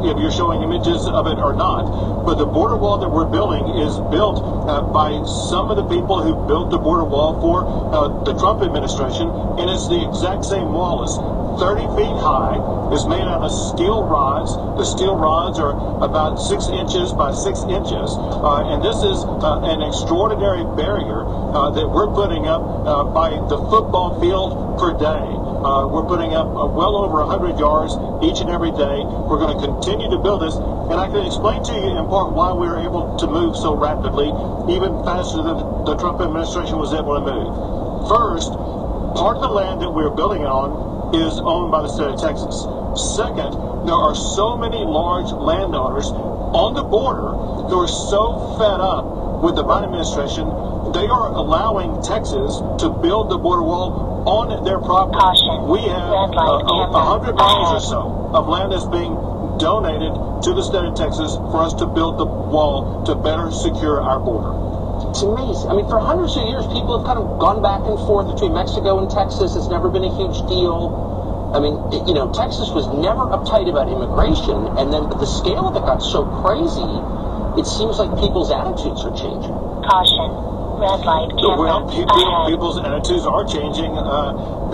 if you're showing images of it or not. But the border wall that we're building is built by some of the people who built the border wall for the Trump administration, and it's the exact same wall. It's 30 feet high. It's made out of steel rods. The steel rods are about 6 inches by 6 inches, and this is an extraordinary barrier that we're putting up by the football field per day. We're putting up well over 100 yards each and every day. We're going to continue to build this, and I can explain to you in part why we were able to move so rapidly, even faster than the Trump administration was able to move. First, part of the land that we're building on is owned by the state of Texas. Second, there are so many large landowners on the border who are so fed up with the Biden administration, they are allowing Texas to build the border wall on their property. We have 100 miles or so of land that's being donated to the state of Texas for us to build the wall to better secure our border. It's amazing. I mean, for hundreds of years, people have kind of gone back and forth between Mexico and Texas. It's never been a huge deal. I mean, Texas was never uptight about immigration, and then the scale of it got so crazy, it seems like people's attitudes are changing. Caution. Red light camera. Well, people's attitudes are changing,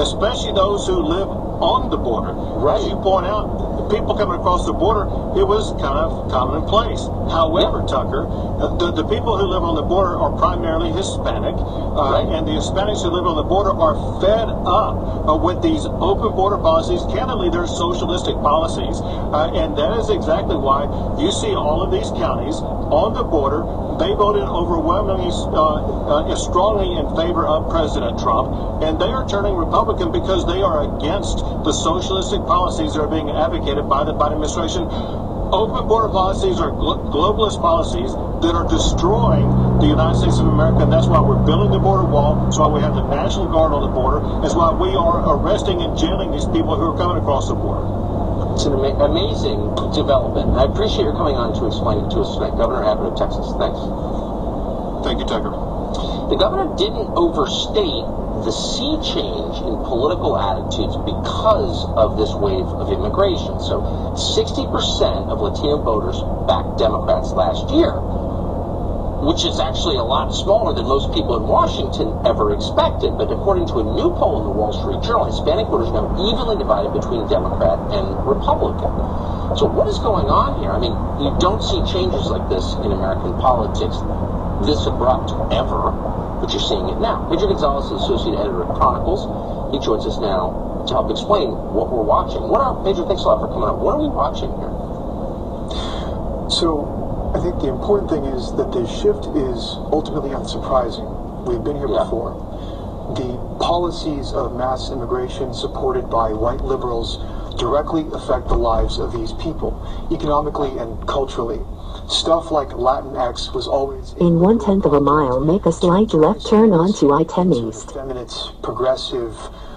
especially those who live on the border. Right. As you point out, people coming across the border, it was kind of commonplace. However, Tucker, the people who live on the border are primarily Hispanic, and the Hispanics who live on the border are fed up with these open border policies. Candidly, they're socialistic policies, and that is exactly why you see all of these counties on the border. They voted overwhelmingly strongly in favor of President Trump, and they are turning Republican because they are against the socialistic policies that are being advocated by the Biden administration. Open border policies are globalist policies that are destroying the United States of America, and that's why we're building the border wall. That's why we have the National Guard on the border. That's why we are arresting and jailing these people who are coming across the border. It's an amazing development. I appreciate your coming on to explain it to us tonight. Governor Abbott of Texas. Thanks. Thank you, Tucker. The governor didn't overstate the sea change in political attitudes because of this wave of immigration. So 60% of Latino voters backed Democrats last year, which is actually a lot smaller than most people in Washington ever expected. But according to a new poll in the Wall Street Journal, Hispanic voters now evenly divided between Democrat and Republican. So what is going on here? I mean, you don't see changes like this in American politics, this abrupt ever, but you're seeing it now. Major Gonzalez is Associate Editor of Chronicles. He joins us now to help explain what we're watching. Major, thanks a lot for coming up. What are we watching here? So, I think the important thing is that the shift is ultimately unsurprising. We've been here before. The policies of mass immigration supported by white liberals directly affect the lives of these people, economically and culturally. Stuff like Latinx was always... In 1/10 of a mile, make a slight left turn onto I-10 East. ...feminist, progressive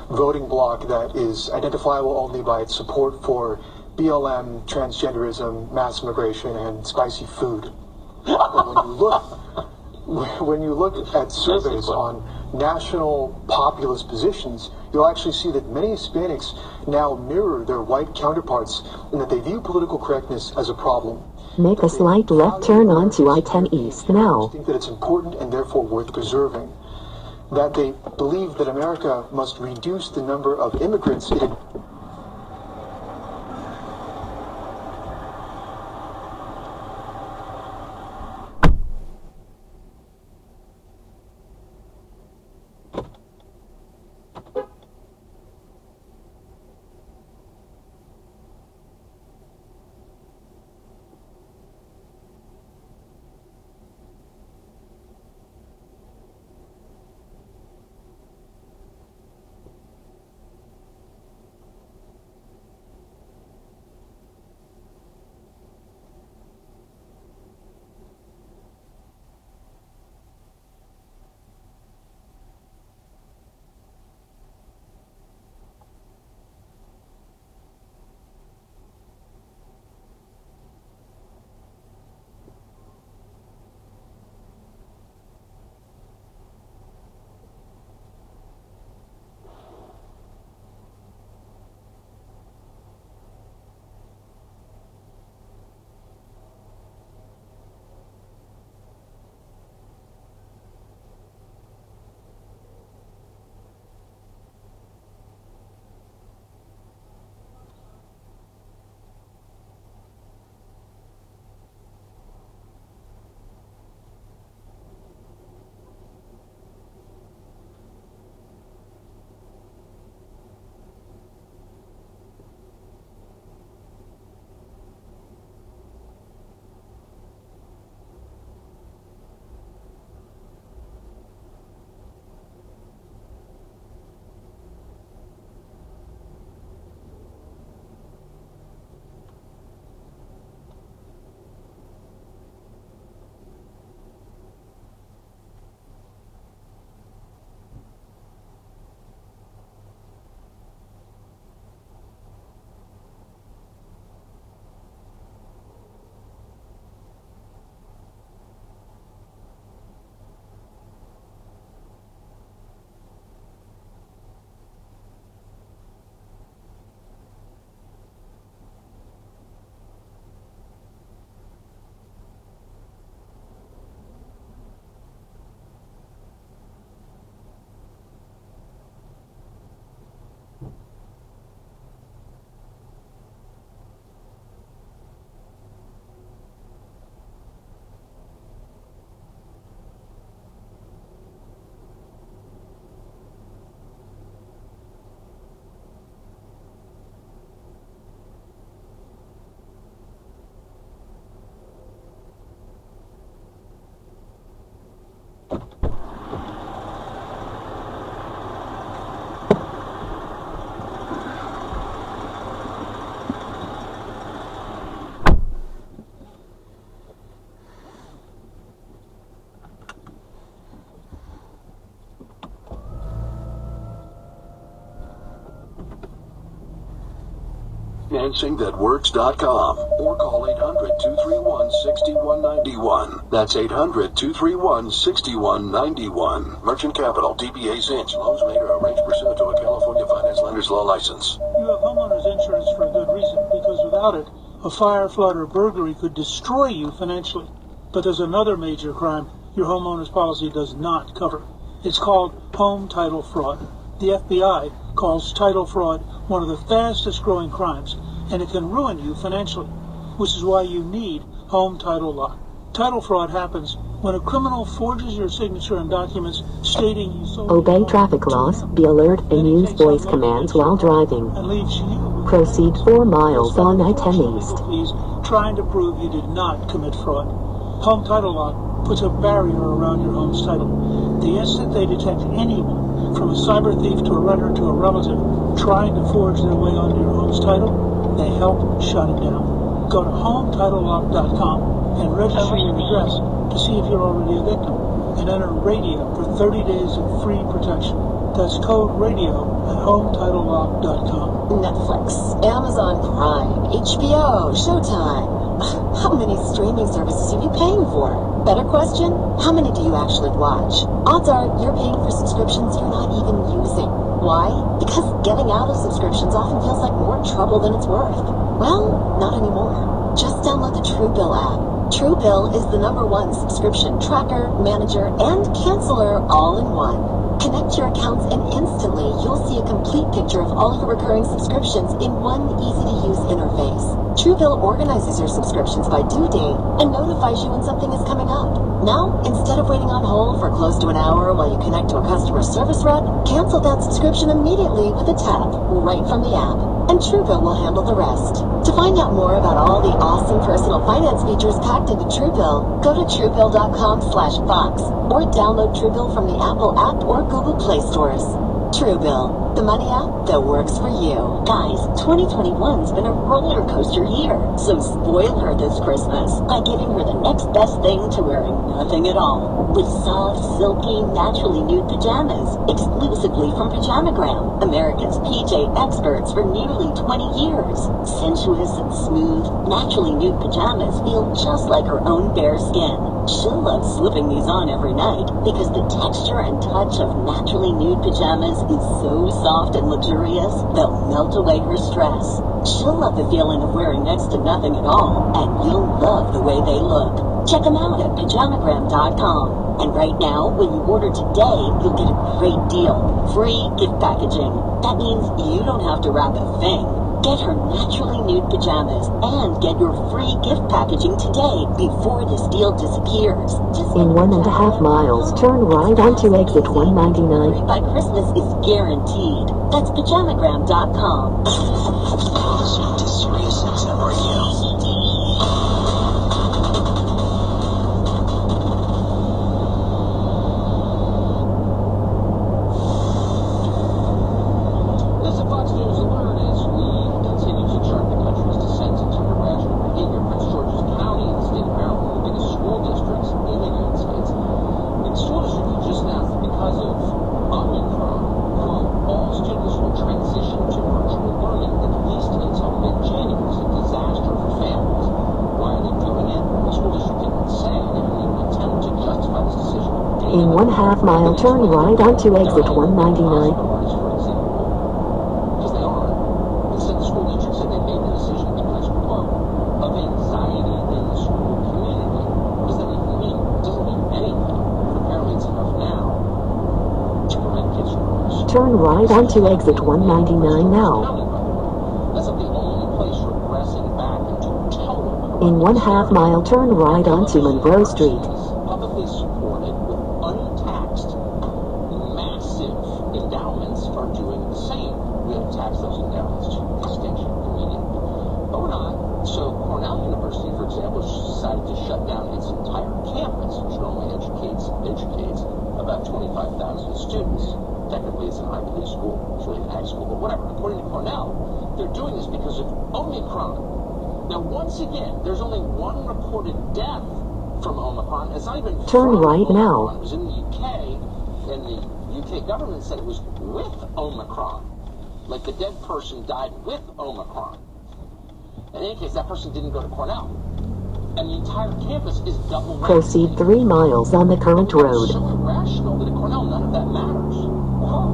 voting bloc that is identifiable only by its support for BLM, transgenderism, mass immigration, and spicy food. But when you look at surveys on national populist positions, you'll actually see that many Hispanics now mirror their white counterparts in that they view political correctness as a problem. Make a slight left turn onto I-10 East now. I think that it's important and therefore worth preserving. That they believe that America must reduce the number of immigrants it financingthatworks.com or call 800-231-6191. That's 800-231-6191. Merchant Capital, DBA Cinch. Loans made or arranged pursuant to a California Finance Lenders Law license. You have homeowners insurance for a good reason, because without it, a fire, flood, or burglary could destroy you financially. But there's another major crime your homeowner's policy does not cover. It's called home title fraud. The FBI calls title fraud one of the fastest growing crimes, and it can ruin you financially, which is why you need home title lock. Title fraud happens when a criminal forges your signature on documents stating you sold. Obey traffic laws, be alert, and use voice commands while driving. And leaves you. Proceed 4 miles on I-10 East. Please, trying to prove you did not commit fraud. Home title lock puts a barrier around your home's title. The instant they detect anyone, from a cyber thief to a renter to a relative, trying to forge their way onto your home's title, they help shut it down. Go to HometitleLock.com and register your address to see if you're already a victim, and enter radio for 30 days of free protection. That's code radio at HometitleLock.com. Netflix, Amazon Prime, HBO, Showtime. How many streaming services are you paying for? Better question, how many do you actually watch? Odds are you're paying for subscriptions you're not even using. Why? Because getting out of subscriptions often feels like more trouble than it's worth. Well, not anymore. Just download the Truebill app. Truebill is the #1 subscription tracker, manager, and canceller all in one. Connect your accounts and instantly you'll see a complete picture of all your recurring subscriptions in one easy-to-use interface. Truebill organizes your subscriptions by due date and notifies you when something is coming up. Now, instead of waiting on hold for close to an hour while you connect to a customer service rep, cancel that subscription immediately with a tap right from the app, and Truebill will handle the rest. To find out more about all the awesome personal finance features packed into Truebill, go to Truebill.com/Fox or download Truebill from the Apple app or Google Play stores. Truebill, the money app that works for you. Guys, 2021's been a roller coaster year, so spoil her this Christmas by giving her the next best thing to wearing nothing at all. With soft, silky, naturally nude pajamas, exclusively from Pajamagram, America's PJ experts for nearly 20 years. Sensuous and smooth, naturally nude pajamas feel just like her own bare skin. She'll love slipping these on every night because the texture and touch of naturally nude pajamas is so soft and luxurious, they'll melt away her stress. She'll love the feeling of wearing next to nothing at all, and you'll love the way they look. Check them out at Pajamagram.com. And right now, when you order today, you'll get a great deal. Free gift packaging. That means you don't have to wrap a thing. Get her naturally nude pajamas and get your free gift packaging today before this deal disappears. In 1.5 miles, turn right onto exit 199. By Christmas is guaranteed. That's Pajamagram.com. To Sirius XM Radio. In 1/2 mile, turn right onto exit 199. Because they are. Instead, the school district said they made the decision because, quote, of anxiety in the school community. What does that even mean? It doesn't mean anything. But apparently it's enough now to prevent kids from arrest. Turn right onto exit 199 now. That's not the only place regressing back into total. In 1/2 mile, turn right onto Monroe Street. Publicly supported with untaxed massive endowments are doing the same. We have taxed those endowments to extinction immediately. But we're not. So Cornell University, for example, decided to shut down its entire campus, which normally educates about 25,000 students. Technically, it's an Ivy League school. It's really an ag school, but whatever. According to Cornell, they're doing this because of Omicron. Now, once again, there's only one reported death from Omicron. It's not even Turn right Omicron. now. It was in the UK, and the UK government said it was with Omicron. Like the dead person died with Omicron. In any case, that person didn't go to Cornell. And the entire campus is double Proceed 3 miles on the current road. So irrational that at Cornell, none of that matters. Quote,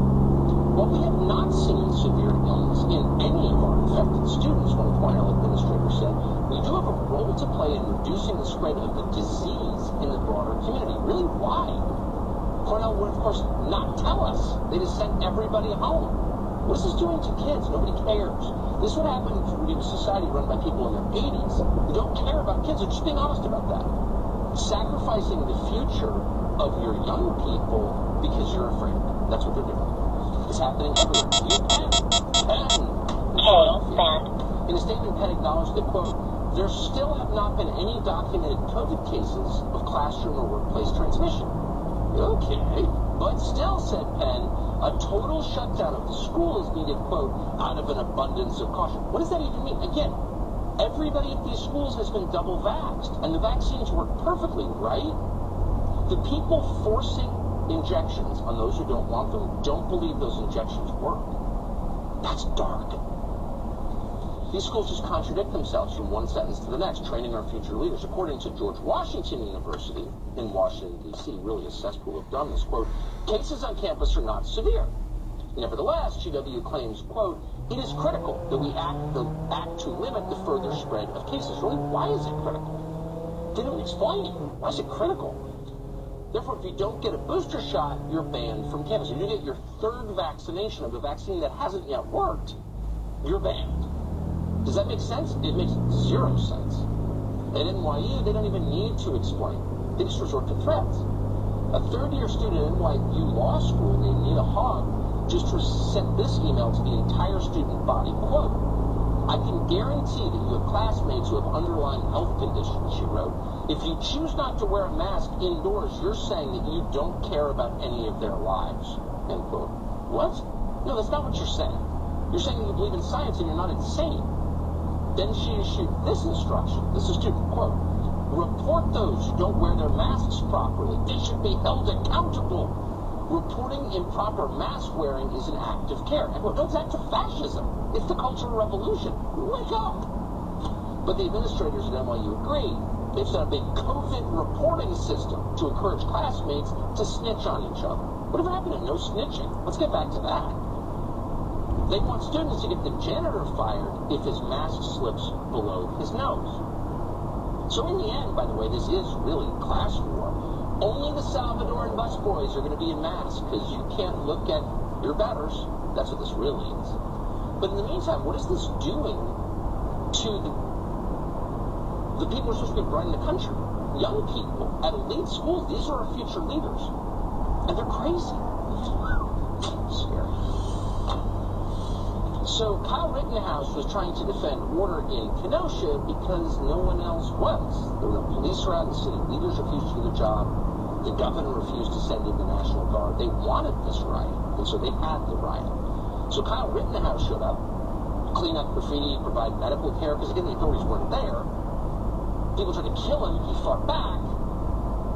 while we have not seen severe illness in any of our infected students, one Cornell administrator said, we do have a role to play in reducing the spread of the disease in the broader community. Really, why? Cornell would, of course, not tell us. They just sent everybody home. What is this doing to kids? Nobody cares. This would happen if we have a society run by people in their 80s who don't care about kids. They're just being honest about that. Sacrificing the future of your young people because you're afraid. That's what they're doing. It's happening everywhere. You Penn. In a statement, Penn acknowledged that, quote, there still have not been any documented COVID cases of classroom or workplace transmission. Okay, but still, said Penn, a total shutdown of the school is needed, quote, out of an abundance of caution. What does that even mean? Again, everybody at these schools has been double vaxxed, and the vaccines work perfectly, right? The people forcing injections on those who don't want them don't believe those injections work. That's dark. These schools just contradict themselves from one sentence to the next, training our future leaders. According to George Washington University in Washington, D.C., really a cesspool of dumbness, quote, cases on campus are not severe. Nevertheless, GW claims, quote, it is critical that we act to limit the further spread of cases. Really, why is it critical? They don't explain it. Why is it critical? Therefore, if you don't get a booster shot, you're banned from campus. If you get your third vaccination of a vaccine that hasn't yet worked, you're banned. Does that make sense? It makes zero sense. At NYU, they don't even need to explain. They just resort to threats. A third-year student at NYU Law School named Nina Hogg just sent this email to the entire student body, quote, I can guarantee that you have classmates who have underlying health conditions, she wrote. If you choose not to wear a mask indoors, you're saying that you don't care about any of their lives, end quote. What? No, that's not what you're saying. You're saying that you believe in science and you're not insane. Then she issued this instruction. This is student, quote, report those who don't wear their masks properly. They should be held accountable. Reporting improper mask wearing is an act of care. And quote, no, it's an act of fascism. It's the Cultural Revolution. Wake up. But the administrators at NYU agree. They've set up a COVID reporting system to encourage classmates to snitch on each other. Whatever happened to no snitching? Let's get back to that. They want students to get the janitor fired if his mask slips below his nose. So in the end, by the way, this is really class war. Only the Salvadoran busboys are going to be in masks because you can't look at your betters. That's what this really is. But in the meantime, what is this doing to the people who are supposed to be running the country? Young people at elite schools. These are our future leaders. And they're crazy. Scary. So Kyle Rittenhouse was trying to defend order in Kenosha because no one else was. There were no police around, the city leaders refused to do their job, the governor refused to send in the National Guard. They wanted this riot, and so they had the riot. So Kyle Rittenhouse showed up, clean up graffiti, provide medical care, because again, the authorities weren't there. People tried to kill him, he fought back,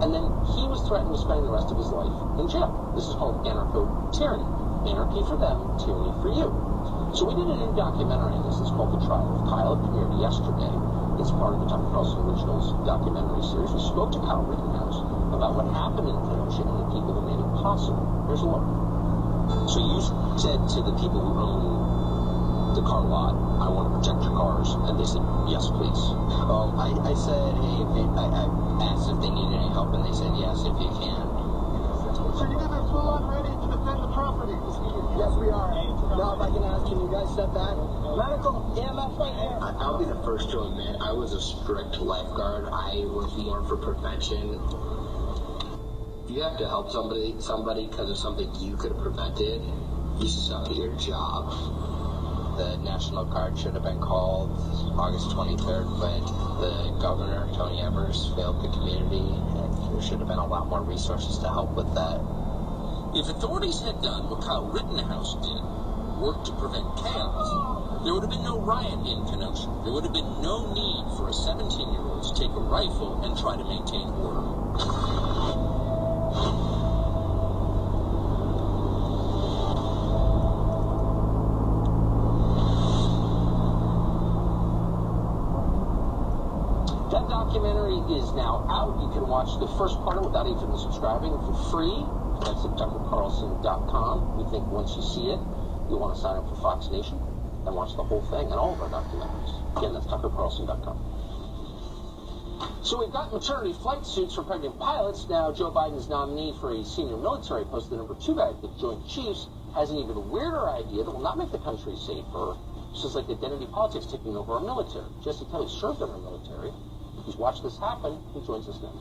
and then he was threatened with spending the rest of his life in jail. This is called anarcho-tyranny. Anarchy for them, tyranny for you. So we did a new documentary on this. It's called The Trial of Kyle. It premiered yesterday. It's part of the Tucker Carlson Originals documentary series. We spoke to Kyle Rittenhouse about what happened in Kenosha and the people that made it possible. Here's a look. So you said to the people who own the car lot, I want to protect your cars. And they said, yes, please. I said, hey, I asked if they needed any help, and they said, yes, if you can. So you guys are full on ready to defend the property? Yes, we are. Now, if I can ask, can you guys step back? Medical, EMF right here. I'll be the first to admit, I was a strict lifeguard. I was more for prevention. You have to help somebody because of something you could have prevented. You suck at your job. The National Guard should have been called August 23rd, but the governor, Tony Evers, failed the community, and there should have been a lot more resources to help with that. If authorities had done what Kyle Rittenhouse did, work to prevent chaos, there would have been no riot in Kenosha. There would have been no need for a 17-year-old to take a rifle and try to maintain order. That documentary is now out. You can watch the first part of it without even subscribing for free. That's at tuckercarlson.com. We think once you see it, you'll want to sign up for Fox Nation and watch the whole thing and all of our documentaries. Again, that's tuckercarlson.com. So we've got maternity flight suits for pregnant pilots. Now, Joe Biden's nominee for a senior military post, the number 2 guy at the Joint Chiefs, has an even weirder idea that will not make the country safer. It's just like identity politics taking over our military. Jesse Kelly served in our military. If he's watched this happen, he joins us now.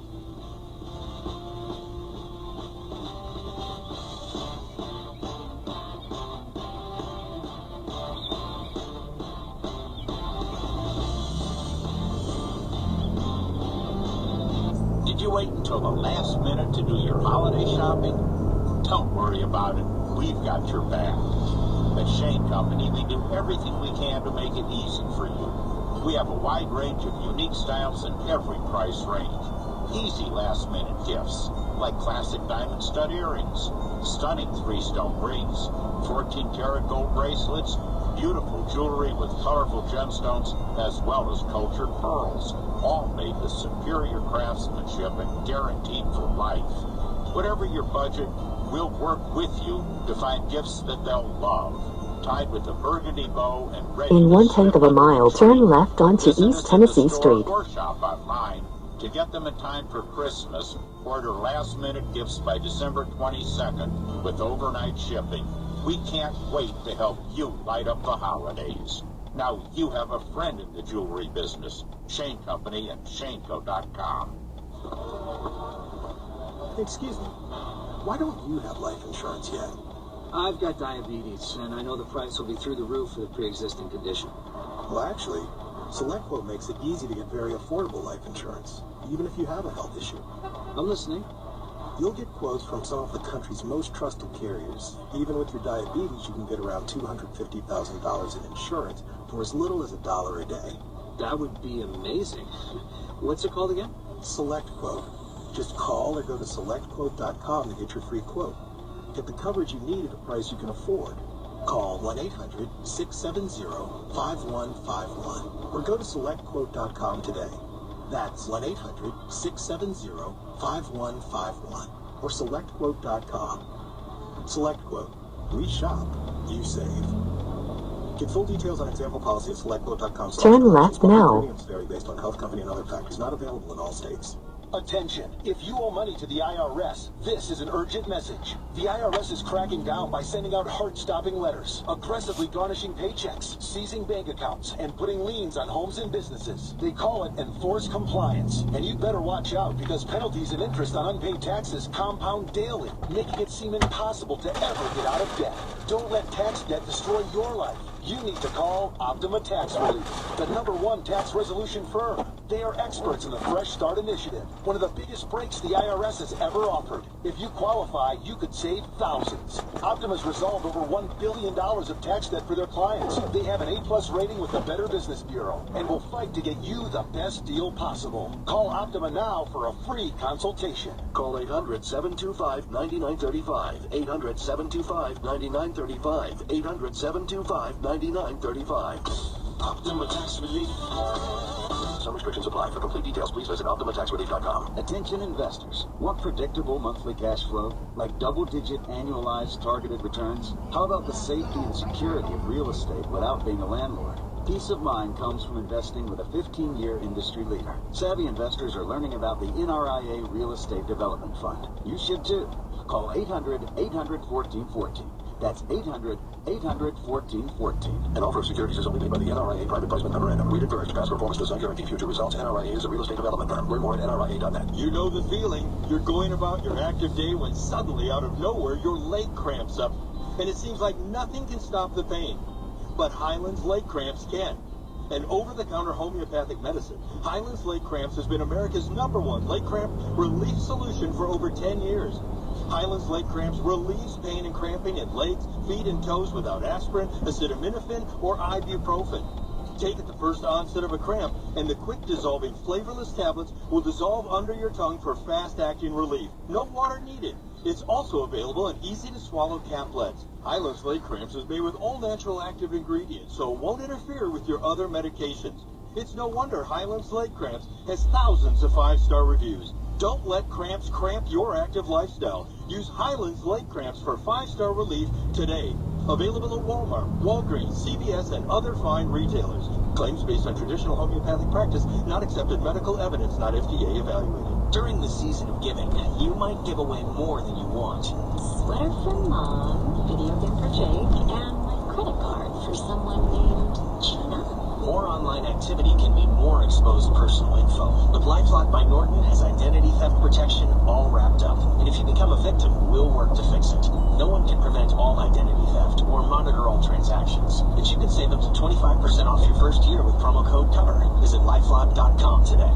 Did you wait until the last minute to do your holiday shopping? Don't worry about it. We've got your back. At Shane Company, we do everything we can to make it easy for you. We have a wide range of unique styles in every price range. Easy last-minute gifts, like classic diamond stud earrings, stunning 3-stone rings, 14-karat gold bracelets, beautiful jewelry with colorful gemstones, as well as cultured pearls, all made with superior craftsmanship and guaranteed for life. Whatever your budget, we'll work with you to find gifts that they'll love, tied with a burgundy bow and ready. In 1/10 of a mile, turn left onto East Tennessee Street. Or shop online to get them in time for Christmas. Order last-minute gifts by December 22nd with overnight shipping. We can't wait to help you light up the holidays. Now you have a friend in the jewelry business. Shane Company and ShaneCo.com. Excuse me. Why don't you have life insurance yet? I've got diabetes, and I know the price will be through the roof for the pre-existing condition. Well, actually, SelectQuote makes it easy to get very affordable life insurance, even if you have a health issue. I'm listening. You'll get quotes from some of the country's most trusted carriers. Even with your diabetes, you can get around $250,000 in insurance for as little as $1 a day. That would be amazing. What's it called again? SelectQuote. Just call or go to SelectQuote.com to get your free quote. Get the coverage you need at a price you can afford. Call 1-800-670-5151 or go to SelectQuote.com today. That's 1-800-670-5151 or SelectQuote.com. SelectQuote. We shop, you save. Get full details on example policy at SelectQuote.com. Turn left now. Premiums vary based on health company and other factors. Not available in all states. Attention, if you owe money to the IRS, this is an urgent message. The IRS is cracking down by sending out heart-stopping letters, aggressively garnishing paychecks, seizing bank accounts, and putting liens on homes and businesses. They call it enforced compliance, and you better watch out because penalties and interest on unpaid taxes compound daily, making it seem impossible to ever get out of debt. Don't let tax debt destroy your life. You need to call Optima Tax Relief, the #1 tax resolution firm. They are experts in the Fresh Start Initiative, one of the biggest breaks the IRS has ever offered. If you qualify, you could save thousands. Optima's resolved over $1 billion of tax debt for their clients. They have an A+ rating with the Better Business Bureau and will fight to get you the best deal possible. Call Optima now for a free consultation. Call 800-725-9935. 800-725-9935. 800-725-9935. Optima Tax Relief. Some restrictions apply. For complete details, please visit OptimaTaxRelief.com. Attention investors. Want predictable monthly cash flow? Like double-digit annualized targeted returns? How about the safety and security of real estate without being a landlord? Peace of mind comes from investing with a 15-year industry leader. Savvy investors are learning about the NRIA Real Estate Development Fund. You should too. Call 800-800-1414. That's 800-800-1414. An offer of securities is only made by the NRIA Private Placement Memorandum. We encourage past performance does not guarantee future results. NRIA is a real estate development firm. Learn more at NRIA.net. You know the feeling. You're going about your active day when suddenly, out of nowhere, your leg cramps up, and it seems like nothing can stop the pain. But Highlands Leg Cramps can. An over-the-counter homeopathic medicine, Highlands Leg Cramps has been America's #1 leg cramp relief solution for over 10 years. Highlands Leg Cramps relieves pain and cramping in legs, feet, and toes without aspirin, acetaminophen, or ibuprofen. Take at the first onset of a cramp, and the quick-dissolving, flavorless tablets will dissolve under your tongue for fast-acting relief. No water needed. It's also available in easy-to-swallow tablets. Highlands Leg Cramps is made with all natural active ingredients, so it won't interfere with your other medications. It's no wonder Highlands Leg Cramps has thousands of 5-star reviews. Don't let cramps cramp your active lifestyle. Use Highlands Leg Cramps for 5-star relief today. Available at Walmart, Walgreens, CVS, and other fine retailers. Claims based on traditional homeopathic practice, not accepted medical evidence, not FDA evaluated. During the season of giving, you might give away more than you want. Sweater for Mom, video game for Jake, and my credit card for someone named Gina. More online activity can mean more exposed personal info. But LifeLock by Norton has identity theft protection all wrapped up. And if you become a victim, we'll work to fix it. No one can prevent all identity theft or monitor all transactions. But you can save up to 25% off your first year with promo code COVER. Visit LifeLock.com today.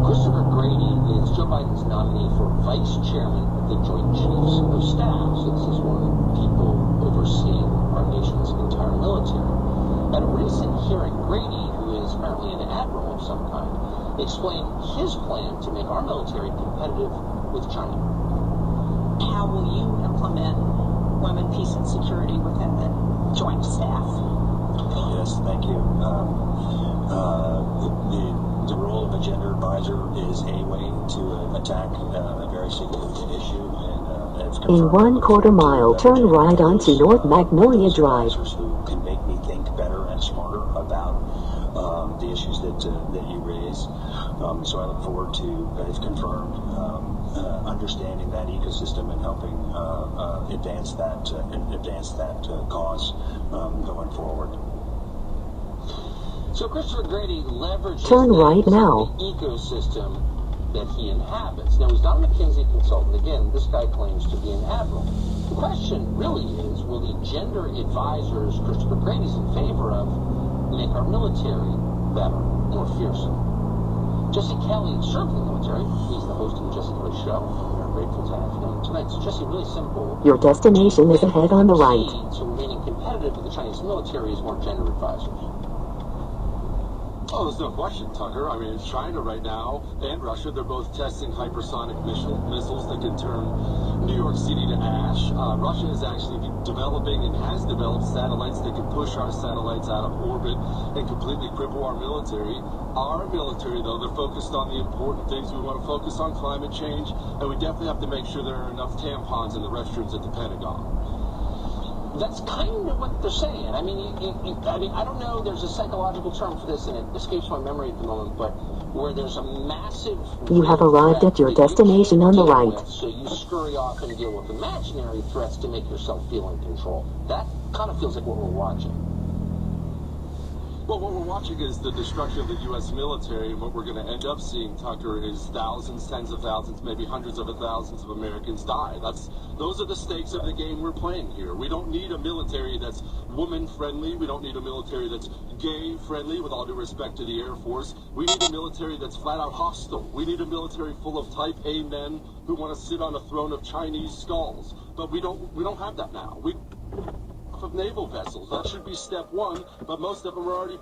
Christopher Grady is Joe Biden's nominee for vice chairman of the Joint Chiefs of Staff. So this is one of the people overseeing our nation's entire military. At a recent hearing, Grady, who is apparently an admiral of some kind, explained his plan to make our military competitive with China. How will you implement women, peace, and security within the Joint Staff? Yes, thank you. The role of a gender advisor is a way to attack a very significant issue. And it's In 1/4 mile, turn right onto North Magnolia Drive. Who can make me think better and smarter about the issues that you raise. So I look forward to, if confirmed, understanding that ecosystem and helping advance that cause going forward. So Christopher Grady leverages Turn right now. the ecosystem that he inhabits. Now, he's not a McKinsey consultant. Again, this guy claims to be an admiral. The question really is, will the gender advisors Christopher Grady's in favor of make our military better, more fearsome? Jesse Kelly served in the military. He's the host of the Jesse Kelly Show. We're grateful to have him tonight. So, Jesse, really simple. Your destination is ahead on the right. So remaining competitive with the Chinese military is more gender advisors. Oh, there's no question, Tucker. I mean, China right now and Russia, they're both testing hypersonic missiles that can turn New York City to ash. Russia is actually developing and has developed satellites that can push our satellites out of orbit and completely cripple our military. Our military, though, they're focused on the important things. We want to focus on climate change, and we definitely have to make sure there are enough tampons in the restrooms at the Pentagon. That's kind of what they're saying. I mean, I don't know. There's a psychological term for this, and it escapes my memory at the moment. But where there's a massive, You have arrived at your destination on the right. So you scurry off and deal with imaginary threats to make yourself feel in control. That kind of feels like what we're watching. Well, what we're watching is the destruction of the U.S. military, and what we're going to end up seeing, Tucker, is thousands, tens of thousands, maybe hundreds of thousands of Americans die. Those are the stakes of the game we're playing here. We don't need a military that's woman-friendly. We don't need a military that's gay-friendly, with all due respect to the Air Force. We need a military that's flat-out hostile. We need a military full of Type A men who want to sit on a throne of Chinese skulls. But we don't have that now. We of naval vessels. That should be step one, but most of them are already...